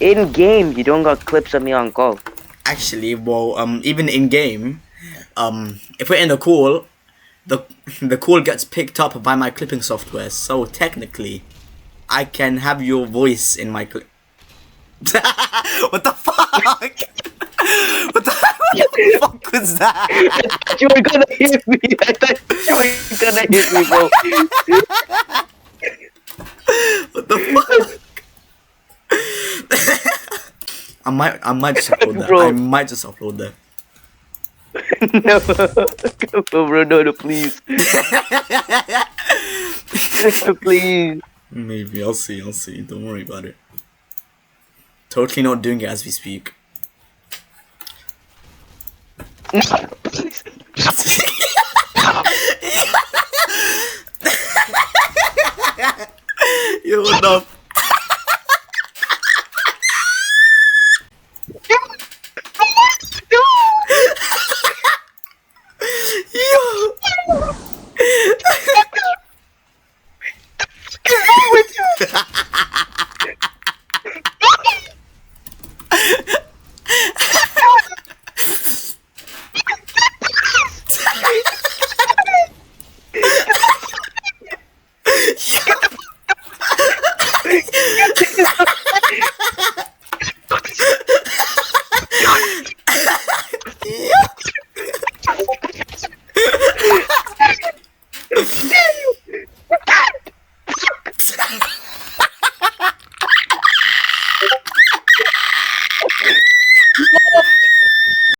In game, you don't got clips of me on call. Actually, well, even in game, if we're in the call, the call gets picked up by my clipping software. So technically, I can have your voice in my clip. What the fuck? What the fuck was that? You were gonna hit me. I thought you were gonna hit me, bro. What the fuck? I might just upload that. Bro. I might just upload that. No, bro, no, please. Please. Maybe I'll see. Don't worry about it. Totally not doing it as we speak. Yo, what the